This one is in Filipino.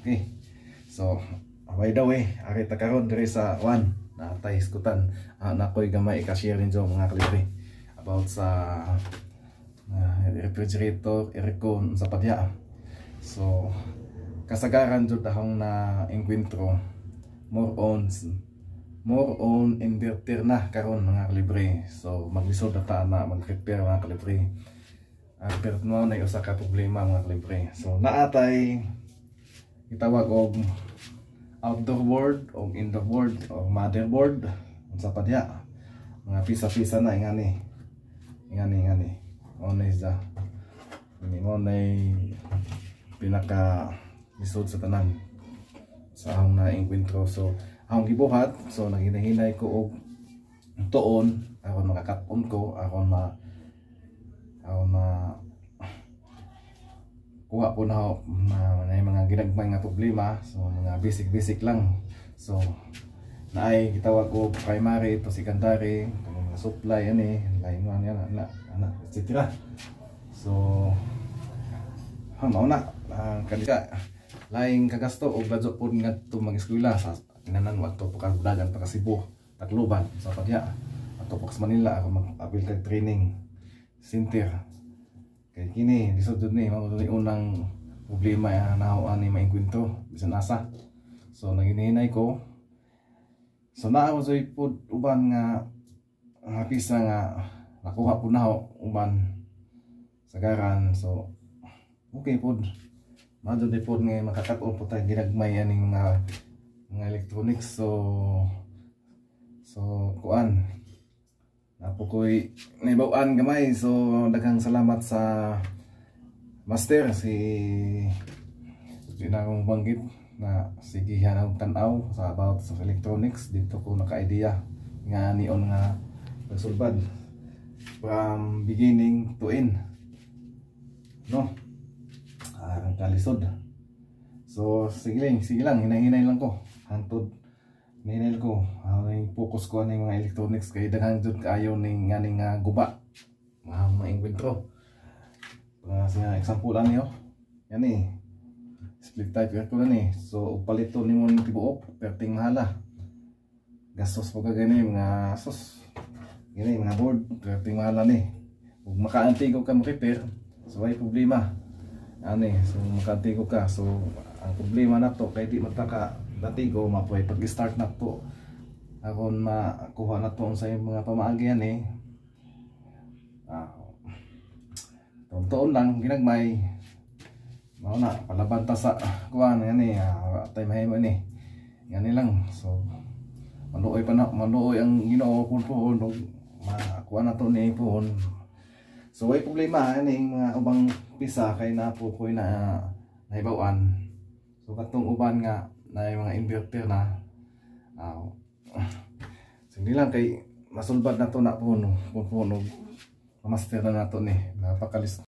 Okay. So, by the way, ari ta karon diri sa na tay iskutan. Nakoy gamay i-share din jo mga kalibre about sa refrigerator, aircon sa padya. So, kasagaran jud ahong na encuentro more on inverter na karon mga kalibre. So, maglisod na ta na mag-repair mga kalibre. Pero no na usa ka problema mga kalibre. So, naatay itawag og outdoor board o indoor board o motherboard sa padya. Mga pisa-pisa na ingani onay sa ini mo nay pinaka lisod sa tanan sa akong na encuentro. So akong gibuhat, so naghinay ko og tuon aron makakapon ko aron ma kuha po na mga ginagmay nga problema. So mga basic lang. So naay gitawag ko primary to secondary, mga supply ani lain man yan ana etc. So mao na kadika laing kagasto og budget pod ngadto mag-eskwela sa inanan wadto pa kagdagan pa ka Cebu, Tacloban sa padya ato pa sa Manila ako mag-apil kag training center. Kaya kini, lisod dun ni, unang problema na ni maengkwentro, bisan asa. So, naginihinay ko. So, naawa sa ipod, uban nga, pisa nga, nakuha po na uban, sagaran. So, okay po. Madod di po nga, makakataon po tayo ginagmay aning mga electronics. So, kuan. Apo ko'y naibawaan gamay. So daghang salamat sa master si akong banggit na sige hanang tanaw sa about sa electronics. Dito ko naka-idea nga nion nga pagsulbad from beginning to end, no? Ang kalisod. So sige lang hinay lang ko hantod ninil ko ang focus ko ng mga electronics kay daghang jud kaayo ning nganing guba mga encuentro. Sa example niyo yan split type aircon ni. So palito nimo ning tibuok perting mahala gastos po ka gani mga sos gani mga board perting mahala ni ug makaantigo ka mo repair. So ay problema so makaantigo ka. So ang problema na to kay di mataka datigo mapuy pag-start na po aron makuha na to sa mga pamaagyan taon lang ginagmay mao na palaban ta sa kuan yan tay mahimo ni yan lang. So maluoy ang Ginoo pun makuha na to ni pun. So way problema aning mga ubang pisa kay na po koy na nahibawan. So katong uban nga na yung mga inverter na hindi lang kay masulbad na to na puno master na nato ni napakalis